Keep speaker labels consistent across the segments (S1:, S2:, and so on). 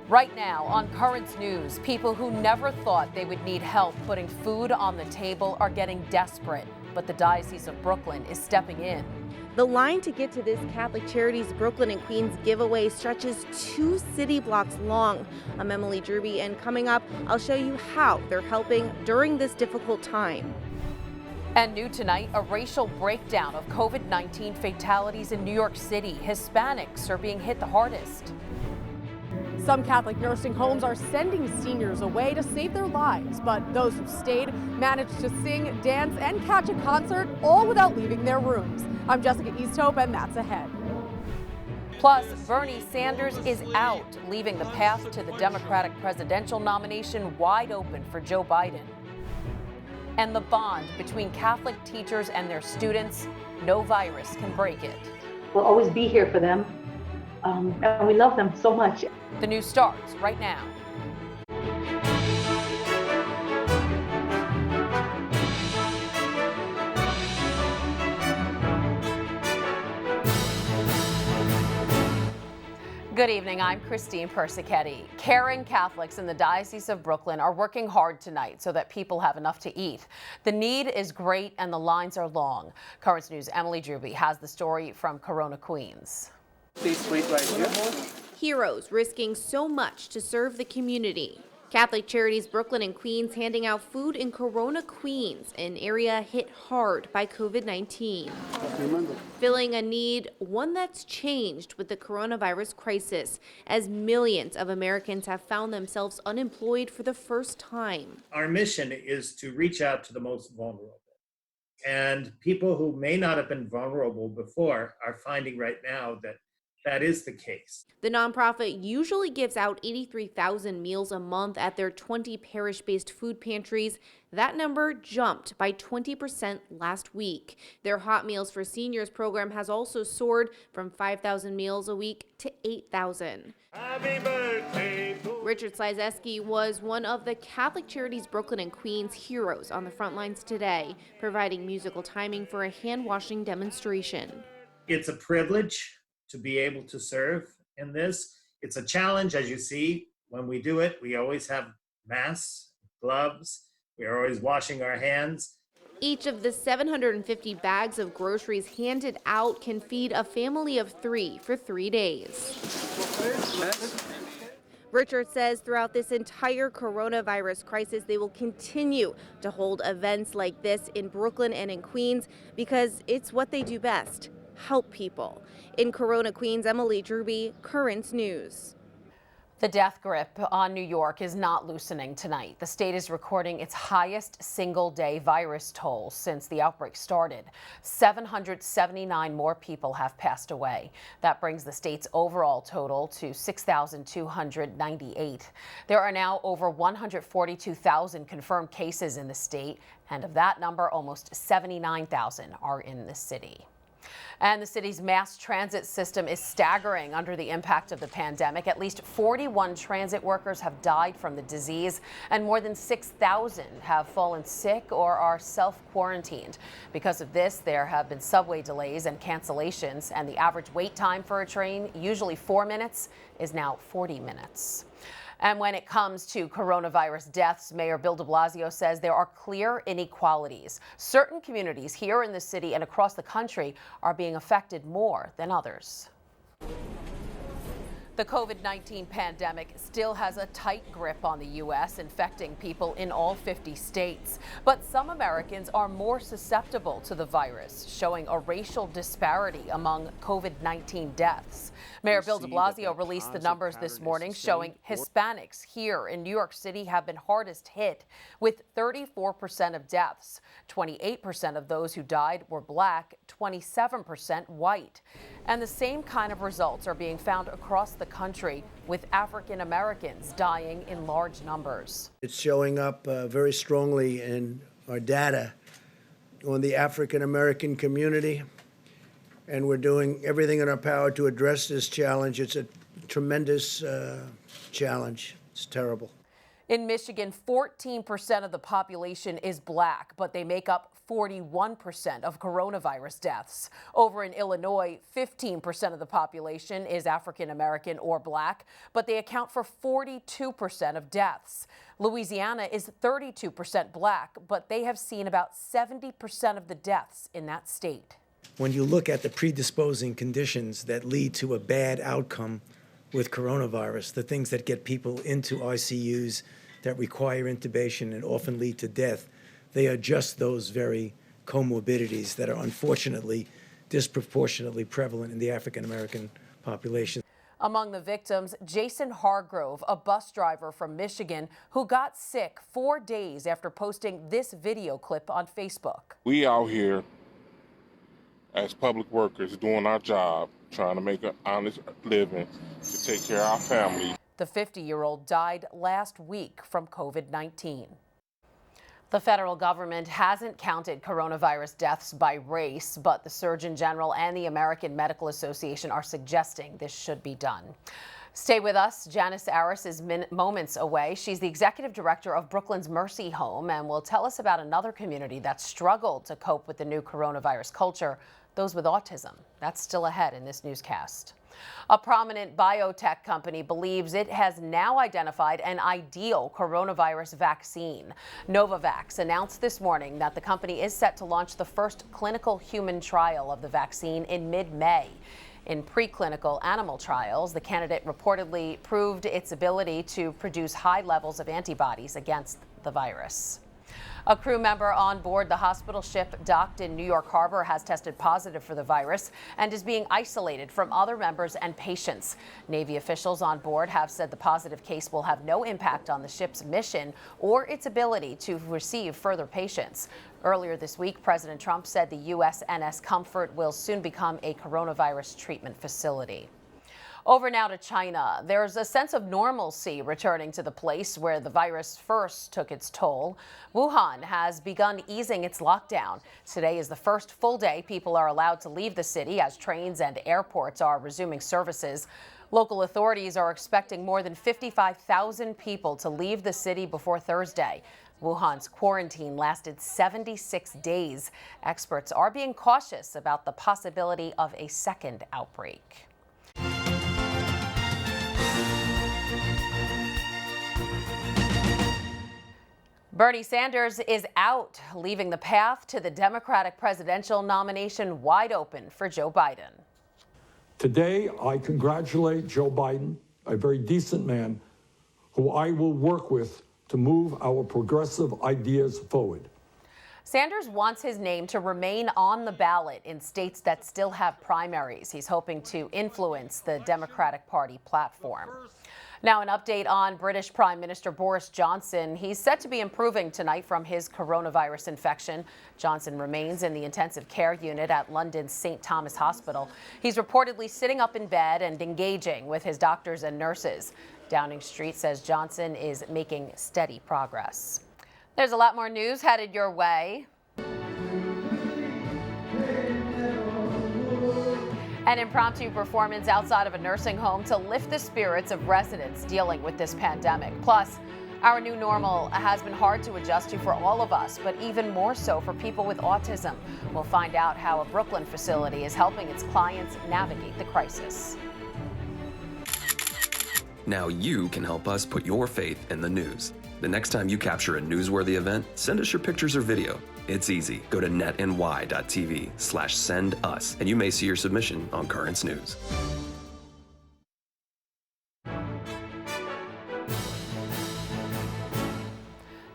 S1: Right now on Currents News, people who never thought they would need help putting food on the table are getting desperate, but the Diocese of Brooklyn is stepping in.
S2: The line to get to this Catholic Charities Brooklyn and Queens giveaway stretches 2 city blocks long. I'm Emily Druby, and coming up, I'll show you how they're helping during this difficult time.
S1: And new tonight, a racial breakdown of COVID-19 fatalities in New York City. Hispanics are being hit the hardest.
S3: Some Catholic nursing homes are sending seniors away to save their lives, but those who stayed managed to sing, dance, and catch a concert, all without leaving their rooms. I'm Jessica Easthope, and that's ahead.
S1: Plus, Bernie Sanders is out, leaving the path to the Democratic presidential nomination wide open for Joe Biden. And the bond between Catholic teachers and their students, no virus can break it.
S4: We'll always be here for them, and we love them so much.
S1: The news starts right now. Good evening, I'm Christine Persichetti. Caring Catholics in the Diocese of Brooklyn are working hard tonight so that people have enough to eat. The need is great and the lines are long. Currents News' Emily Druby has the story from Corona, Queens.
S5: Please wait right here.
S2: Heroes risking so much to serve the community. Catholic Charities Brooklyn and Queens handing out food in Corona, Queens, an area hit hard by COVID-19. Filling a need, one that's changed with the coronavirus crisis, as millions of Americans have found themselves unemployed for the first time.
S6: Our mission is to reach out to the most vulnerable. And people who may not have been vulnerable before are finding right now that that is the case.
S2: The nonprofit usually gives out 83,000 meals a month at their 20 parish-based food pantries. That number jumped by 20% last week. Their Hot Meals for Seniors program has also soared from 5,000 meals a week to 8,000.
S7: Happy birthday to
S2: Richard Slizeski was one of the Catholic Charities Brooklyn and Queens heroes on the front lines today, providing musical timing for a hand-washing demonstration.
S6: It's a privilege to be able to serve in this. It's a challenge, as you see. When we do it, we always have masks, gloves. We are always washing our hands.
S2: Each of the 750 bags of groceries handed out can feed a family of 3 for 3 days. Richard says throughout this entire coronavirus crisis, they will continue to hold events like this in Brooklyn and in Queens because it's what they do best. Help people. In Corona, Queens, Emily Druby, Currents News.
S1: The death grip on New York is not loosening tonight. The state is recording its highest single-day virus toll since the outbreak started. 779 more people have passed away. That brings the state's overall total to 6,298. There are now over 142,000 confirmed cases in the state, and of that number, almost 79,000 are in the city. And the city's mass transit system is staggering under the impact of the pandemic. At least 41 transit workers have died from the disease, and more than 6,000 have fallen sick or are self-quarantined. Because of this, there have been subway delays and cancellations, and the average wait time for a train, usually 4 minutes, is now 40 minutes. And when it comes to coronavirus deaths, Mayor Bill de Blasio says there are clear inequalities. Certain communities here in the city and across the country are being affected more than others. The COVID-19 pandemic still has a tight grip on the U.S., infecting people in all 50 states. But some Americans are more susceptible to the virus, showing a racial disparity among COVID-19 deaths. Mayor Bill de Blasio released the numbers this morning showing Hispanics here in New York City have been hardest hit, with 34% of deaths. 28% of those who died were black, 27% white. And the same kind of results are being found across the country, with African Americans dying in large numbers.
S8: It's showing up very strongly in our data on the African American community, and we're doing everything in our power to address this challenge. It's a tremendous challenge. It's terrible.
S1: In Michigan, 14% of the population is black, but they make up 41% of coronavirus deaths. Over in Illinois, 15% of the population is African American or black, but they account for 42% of deaths. Louisiana is 32% black, but they have seen about 70% of the deaths in that state.
S5: When you look at the predisposing conditions that lead to a bad outcome with coronavirus, the things that get people into ICUs, that require intubation and often lead to death, they are just those very comorbidities that are unfortunately disproportionately prevalent in the African American population.
S1: Among the victims, Jason Hargrove, a bus driver from Michigan who got sick 4 days after posting this video clip on Facebook.
S9: We out here as public workers doing our job, trying to make an honest living to take care of our family.
S1: The 50-year-old died last week from COVID-19. The federal government hasn't counted coronavirus deaths by race, but the Surgeon General and the American Medical Association are suggesting this should be done. Stay with us. Janice Aris is moments away. She's the executive director of Brooklyn's Mercy Home and will tell us about another community that struggled to cope with the new coronavirus culture, those with autism. That's still ahead in this newscast. A prominent biotech company believes it has now identified an ideal coronavirus vaccine. Novavax announced this morning that the company is set to launch the first clinical human trial of the vaccine in mid-May. In preclinical animal trials, the candidate reportedly proved its ability to produce high levels of antibodies against the virus. A crew member on board the hospital ship docked in New York Harbor has tested positive for the virus and is being isolated from other members and patients. Navy officials on board have said the positive case will have no impact on the ship's mission or its ability to receive further patients. Earlier this week, President Trump said the USNS Comfort will soon become a coronavirus treatment facility. Over now to China. There's a sense of normalcy returning to the place where the virus first took its toll. Wuhan has begun easing its lockdown. Today is the first full day people are allowed to leave the city as trains and airports are resuming services. Local authorities are expecting more than 55,000 people to leave the city before Thursday. Wuhan's quarantine lasted 76 days. Experts are being cautious about the possibility of a second outbreak. Bernie Sanders is out, leaving the path to the Democratic presidential nomination wide open for Joe Biden.
S10: Today, I congratulate Joe Biden, a very decent man, who I will work with to move our progressive ideas forward.
S1: Sanders wants his name to remain on the ballot in states that still have primaries. He's hoping to influence the Democratic Party platform. Now, an update on British Prime Minister Boris Johnson. He's set to be improving tonight from his coronavirus infection. Johnson remains in the intensive care unit at London's St. Thomas Hospital. He's reportedly sitting up in bed and engaging with his doctors and nurses. Downing Street says Johnson is making steady progress. There's a lot more news headed your way. An impromptu performance outside of a nursing home to lift the spirits of residents dealing with this pandemic. Plus, our new normal has been hard to adjust to for all of us, but even more so for people with autism. We'll find out how a Brooklyn facility is helping its clients navigate the crisis.
S11: Now you can help us put your faith in the news. The next time you capture a newsworthy event, send us your pictures or video. It's easy. Go to netny.tv/send us, and you may see your submission on Currents News.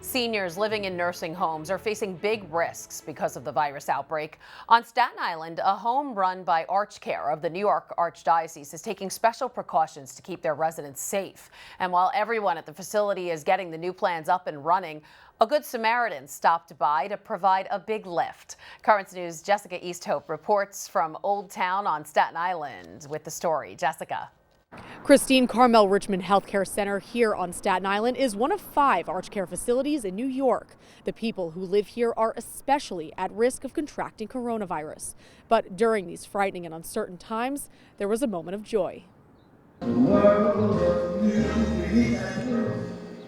S1: Seniors living in nursing homes are facing big risks because of the virus outbreak. On Staten Island, a home run by ArchCare of the New York Archdiocese is taking special precautions to keep their residents safe. And while everyone at the facility is getting the new plans up and running, a Good Samaritan stopped by to provide a big lift. Currents News' Jessica Easthope reports from Old Town on Staten Island with the story. Jessica.
S3: Christine Carmel Richmond Healthcare Center here on Staten Island is one of 5 ArchCare facilities in New York. The people who live here are especially at risk of contracting coronavirus. But during these frightening and uncertain times, there was a moment of joy.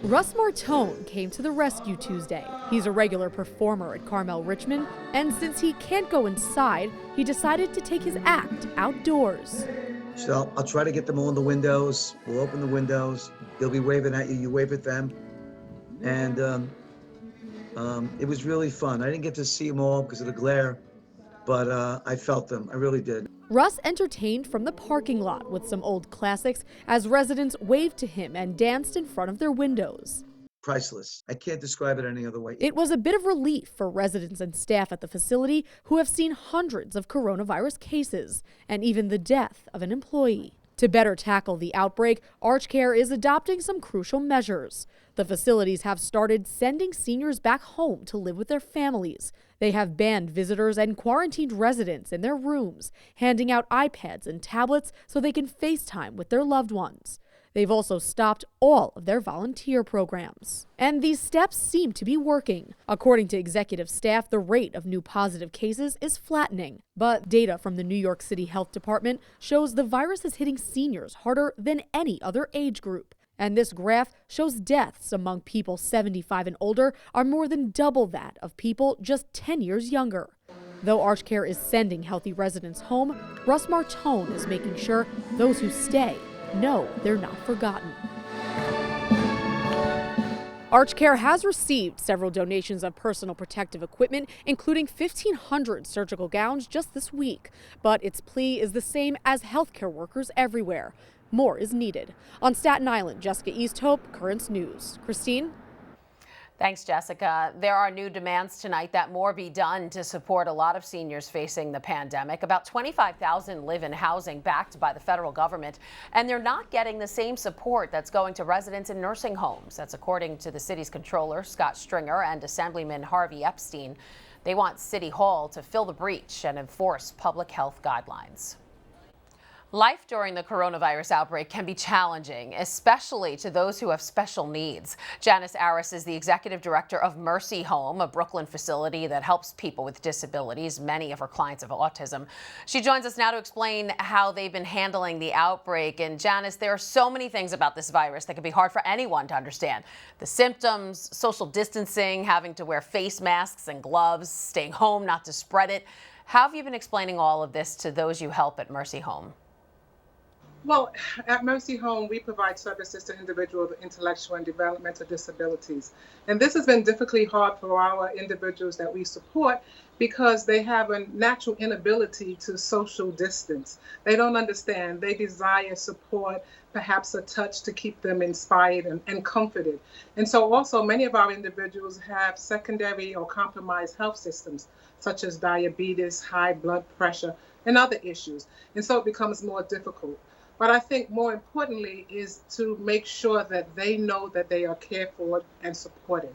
S3: Russ Martone came to the rescue Tuesday. He's a regular performer at Carmel Richmond, and since he can't go inside, he decided to take his act outdoors.
S12: So I'll try to get them all in the windows. We'll open the windows. They'll be waving at you. You wave at them. And it was really fun. I didn't get to see them all because of the glare, but I felt them. I really did.
S3: Russ entertained from the parking lot with some old classics as residents waved to him and danced in front of their windows.
S12: Priceless. I can't describe it any other way.
S3: It was a bit of relief for residents and staff at the facility who have seen hundreds of coronavirus cases and even the death of an employee. To better tackle the outbreak, ArchCare is adopting some crucial measures. The facilities have started sending seniors back home to live with their families. They have banned visitors and quarantined residents in their rooms, handing out iPads and tablets so they can FaceTime with their loved ones. They've also stopped all of their volunteer programs. And these steps seem to be working. According to executive staff, the rate of new positive cases is flattening. But data from the New York City Health Department shows the virus is hitting seniors harder than any other age group. And this graph shows deaths among people 75 and older are more than double that of people just 10 years younger. Though ArchCare is sending healthy residents home, Russ Martone is making sure those who stay know they're not forgotten. ArchCare has received several donations of personal protective equipment, including 1,500 surgical gowns just this week. But its plea is the same as healthcare workers everywhere. More is needed. On Staten Island, Jessica Easthope, Currents News. Christine?
S1: Thanks, Jessica. There are new demands tonight that more be done to support a lot of seniors facing the pandemic. About 25,000 live in housing backed by the federal government, and they're not getting the same support that's going to residents in nursing homes. That's according to the city's controller, Scott Stringer, and Assemblyman Harvey Epstein. They want City Hall to fill the breach and enforce public health guidelines. Life during the coronavirus outbreak can be challenging, especially to those who have special needs. Janice Aris is the executive director of Mercy Home, a Brooklyn facility that helps people with disabilities. Many of her clients have autism. She joins us now to explain how they've been handling the outbreak. And Janice, there are so many things about this virus that can be hard for anyone to understand. The symptoms, social distancing, having to wear face masks and gloves, staying home not to spread it. How have you been explaining all of this to those you help at Mercy Home?
S13: Well, at Mercy Home, we provide services to individuals with intellectual and developmental disabilities. And this has been difficultly hard for our individuals that we support because they have a natural inability to social distance. They don't understand. They desire support, perhaps a touch to keep them inspired and comforted. And so also many of our individuals have secondary or compromised health systems, such as diabetes, high blood pressure, and other issues. And so it becomes more difficult. But I think more importantly is to make sure that they know that they are cared for and supported.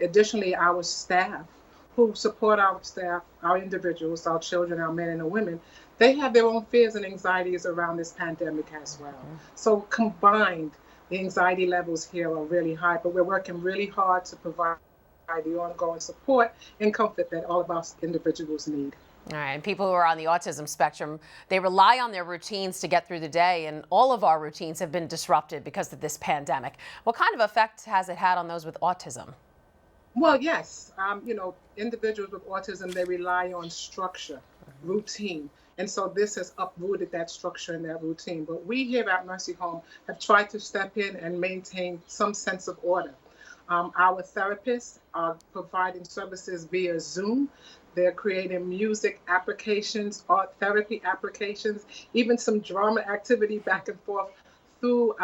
S13: Additionally, our staff who support our staff, our individuals, our children, our men and our women, they have their own fears and anxieties around this pandemic as well. So combined, the anxiety levels here are really high, but we're working really hard to provide the ongoing support and comfort that all of us individuals need.
S1: All right, and people who are on the autism spectrum, they rely on their routines to get through the day, and all of our routines have been disrupted because of this pandemic. What kind of effect has it had on those with autism?
S13: Well, yes. Individuals with autism, they rely on structure, routine. And so this has uprooted that structure and that routine. But we here at Mercy Home have tried to step in and maintain some sense of order. Our therapists are providing services via Zoom. They're creating music applications, art therapy applications, even some drama activity back and forth through,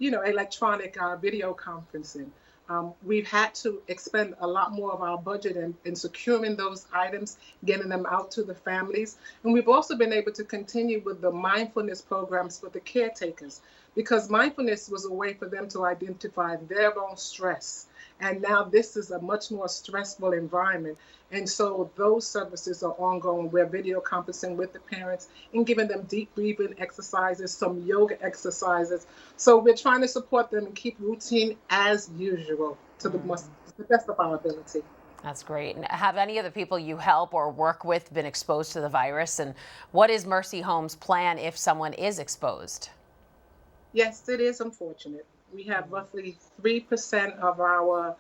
S13: electronic video conferencing. We've had to expend a lot more of our budget in securing those items, getting them out to the families. And we've also been able to continue with the mindfulness programs for the caretakers, because mindfulness was a way for them to identify their own stress. And now this is a much more stressful environment. And so those services are ongoing. We're video conferencing with the parents and giving them deep breathing exercises, some yoga exercises. So we're trying to support them and keep routine as usual to the best of our ability.
S1: That's great. And have any of the people you help or work with been exposed to the virus? And what is Mercy Home's plan if someone is exposed?
S13: Yes, it is unfortunate. We have roughly 3% of our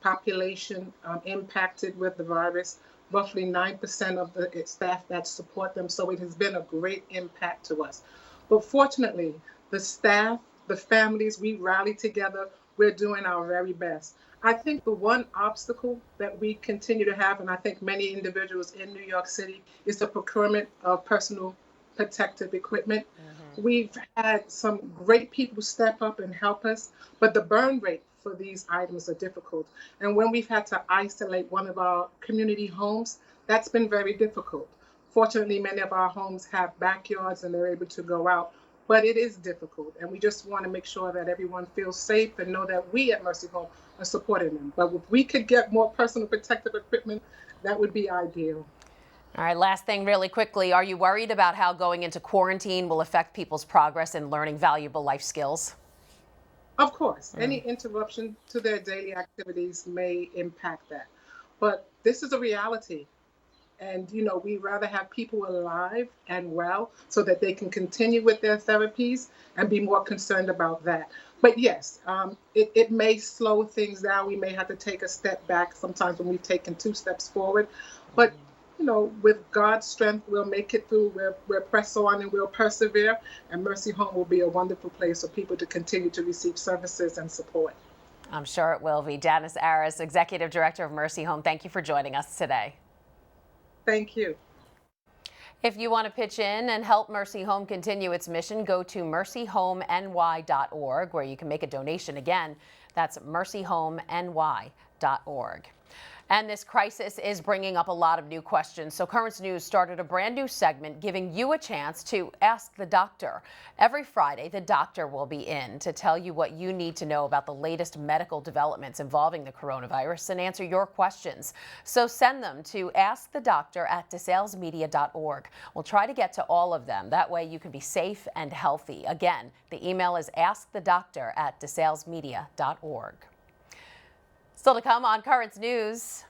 S13: population impacted with the virus, roughly 9% of the staff that support them. So it has been a great impact to us. But fortunately, the staff, the families, we rally together. We're doing our very best. I think the one obstacle that we continue to have, and I think many individuals in New York City, is the procurement of personal protective equipment. We've had some great people step up and help us, but the burn rate for these items are difficult. And when we've had to isolate one of our community homes, that's been very difficult. Fortunately, many of our homes have backyards and they're able to go out, but it is difficult. And we just want to make sure that everyone feels safe and know that we at Mercy Home are supporting them. But if we could get more personal protective equipment, that would be ideal.
S1: All right, last thing really quickly. Are you worried about how going into quarantine will affect people's progress in learning valuable life skills?
S13: Of course, any interruption to their daily activities may impact that. But this is a reality. And, you know, we rather have people alive and well so that they can continue with their therapies and be more concerned about that. But yes, it may slow things down. We may have to take a step back sometimes when we've taken 2 steps forward. But you know, with God's strength, we'll make it through. We'll press on and we'll persevere. And Mercy Home will be a wonderful place for people to continue to receive services and support.
S1: I'm sure it will be. Janice Aris, Executive Director of Mercy Home, thank you for joining us today.
S13: Thank you.
S1: If you want to pitch in and help Mercy Home continue its mission, go to mercyhomeny.org, where you can make a donation. Again, that's mercyhomeny.org. And this crisis is bringing up a lot of new questions. So Currents News started a brand new segment giving you a chance to ask the doctor. Every Friday, the doctor will be in to tell you what you need to know about the latest medical developments involving the coronavirus and answer your questions. So send them to askthedoctor@desalesmedia.org. We'll try to get to all of them. That way you can be safe and healthy. Again, the email is askthedoctor@desalesmedia.org. Still to come on Currents News.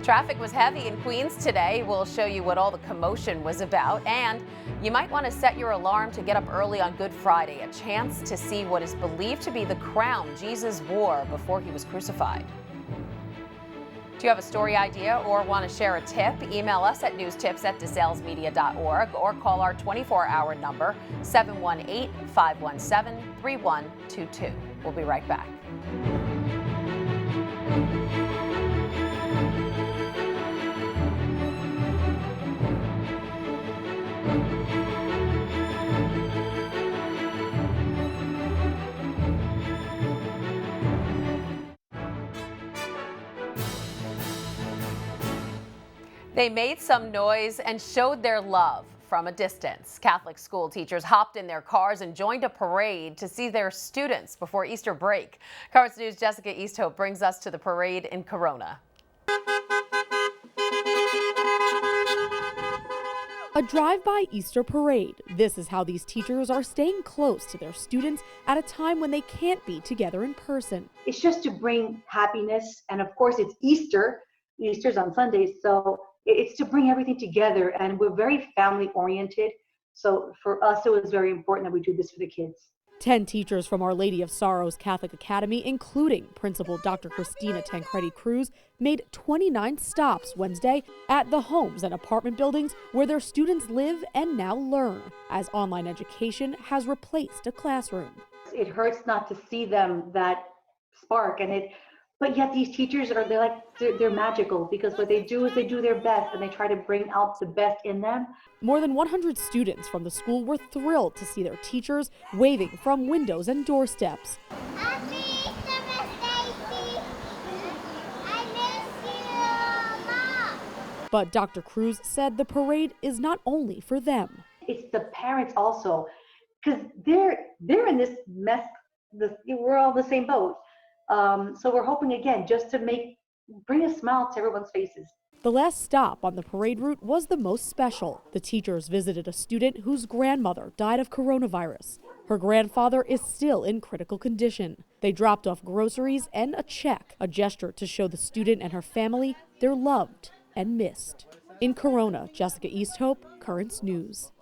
S1: Traffic was heavy in Queens today. We'll show you what all the commotion was about. And you might want to set your alarm to get up early on Good Friday, a chance to see what is believed to be the crown Jesus wore before he was crucified. Do you have a story idea or want to share a tip? Email us at newstips@desalesmedia.org or call our 24-hour number, 718-517-3122. We'll be right back. They made some noise and showed their love from a distance. Catholic school teachers hopped in their cars and joined a parade to see their students before Easter break. Currents News' Jessica Easthope brings us to the parade in Corona.
S3: A drive-by Easter parade. This is how these teachers are staying close to their students at a time when they can't be together in person.
S4: It's just to bring happiness, and of course it's Easter. Easter's on Sundays, so it's to bring everything together, and we're very family oriented. So for us, it was very important that we do this for the kids.
S3: 10 teachers from Our Lady of Sorrows Catholic Academy, including Principal Dr. Christina Tancredi Cruz, made 29 stops Wednesday at the homes and apartment buildings where their students live and now learn, as online education has replaced a classroom.
S4: It hurts not to see them that spark, but yet these teachers they're magical, because what they do is they do their best and they try to bring out the best in them.
S3: More than 100 students from the school were thrilled to see their teachers waving from windows and doorsteps.
S14: Happy Easter, Miss Stacy. I miss you, Mom.
S3: But Dr. Cruz said the parade is not only for them.
S4: It's the parents also, because they're in this mess. We're all in the same boat. So we're hoping, again, just to bring a smile to everyone's faces.
S3: The last stop on the parade route was the most special. The teachers visited a student whose grandmother died of coronavirus. Her grandfather is still in critical condition. They dropped off groceries and a check, a gesture to show the student and her family they're loved and missed. In Corona, Jessica Easthope, Currents News.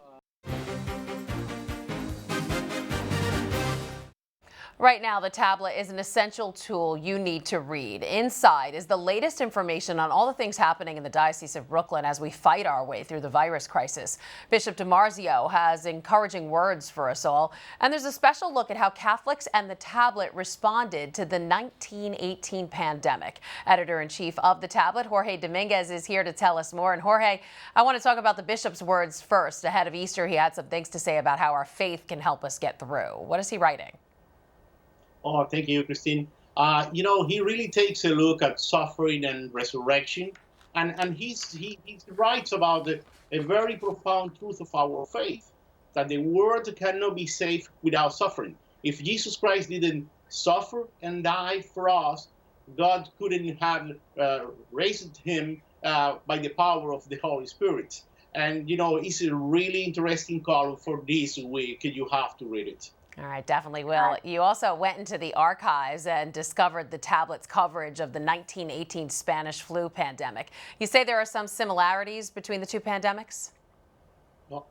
S1: Right now, the tablet is an essential tool you need to read. Inside is the latest information on all the things happening in the Diocese of Brooklyn as we fight our way through the virus crisis. Bishop DiMarzio has encouraging words for us all, and there's a special look at how Catholics and the tablet responded to the 1918 pandemic. Editor-in-chief of the tablet, Jorge Dominguez, is here to tell us more. And Jorge, I want to talk about the bishop's words first. Ahead of Easter, he had some things to say about how our faith can help us get through. What is he writing?
S15: Oh, thank you, Christine. He really takes a look at suffering and resurrection, and he writes about a very profound truth of our faith, that the world cannot be saved without suffering. If Jesus Christ didn't suffer and die for us, God couldn't have raised him by the power of the Holy Spirit. And, it's a really interesting column for this week. You have to read it.
S1: All right, definitely will. You also went into the archives and discovered the tablet's coverage of the 1918 Spanish flu pandemic. You say there are some similarities between the two pandemics?
S15: Well,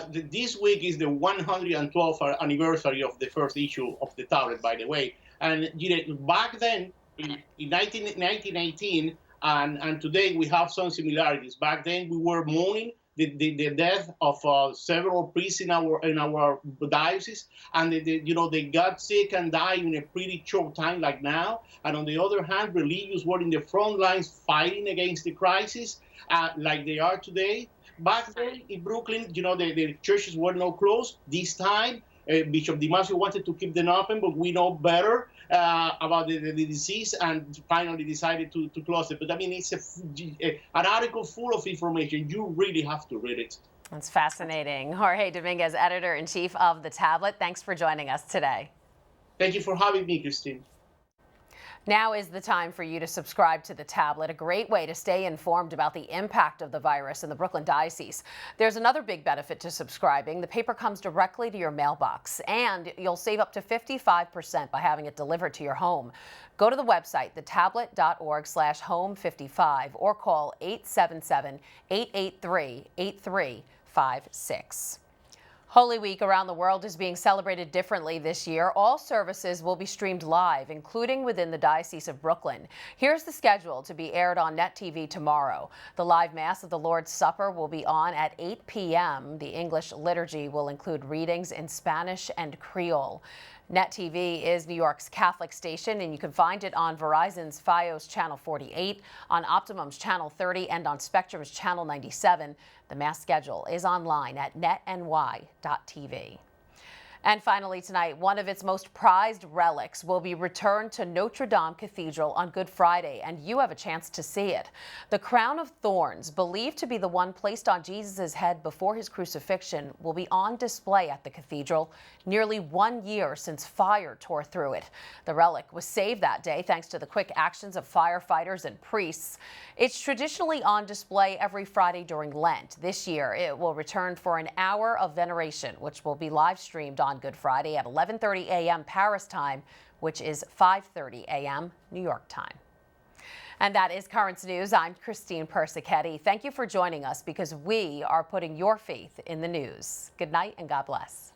S15: this week is the 112th anniversary of the first issue of the tablet, by the way. And back then, in 1918, and today we have some similarities. Back then, we were mourning the death of several priests in our diocese, and they got sick and died in a pretty short time, like now. And on the other hand, religious were in the front lines fighting against the crisis, like they are today. Back then in Brooklyn, the churches were not closed. This time, Bishop DiMarzio wanted to keep them open, but we know better about the disease and finally decided to close it. But I mean, it's an article full of information. You really have to read it.
S1: That's fascinating. Jorge Dominguez, editor-in-chief of the tablet. Thanks for joining us today.
S15: Thank you for having me, Christine.
S1: Now is the time for you to subscribe to the tablet, a great way to stay informed about the impact of the virus in the Brooklyn Diocese. There's another big benefit to subscribing. The paper comes directly to your mailbox, and you'll save up to 55% by having it delivered to your home. Go to the website, thetablet.org/home55, or call 877-883-8356. Holy Week around the world is being celebrated differently this year. All services will be streamed live, including within the Diocese of Brooklyn. Here's the schedule to be aired on Net TV tomorrow. The live Mass of the Lord's Supper will be on at 8 p.m. The English liturgy will include readings in Spanish and Creole. Net TV is New York's Catholic station, and you can find it on Verizon's Fios Channel 48, on Optimum's Channel 30, and on Spectrum's Channel 97. The Mass schedule is online at netny.tv. And finally tonight, one of its most prized relics will be returned to Notre-Dame Cathedral on Good Friday, and you have a chance to see it. The Crown of Thorns, believed to be the one placed on Jesus' head before his crucifixion, will be on display at the cathedral nearly 1 year since fire tore through it. The relic was saved that day thanks to the quick actions of firefighters and priests. It's traditionally on display every Friday during Lent. This year, it will return for an hour of veneration, which will be live streamed on Good Friday at 11:30 a.m. Paris time, which is 5:30 a.m. New York time. And that is Currents News. I'm Christine Persichetti. Thank you for joining us, because we are putting your faith in the news. Good night and God bless.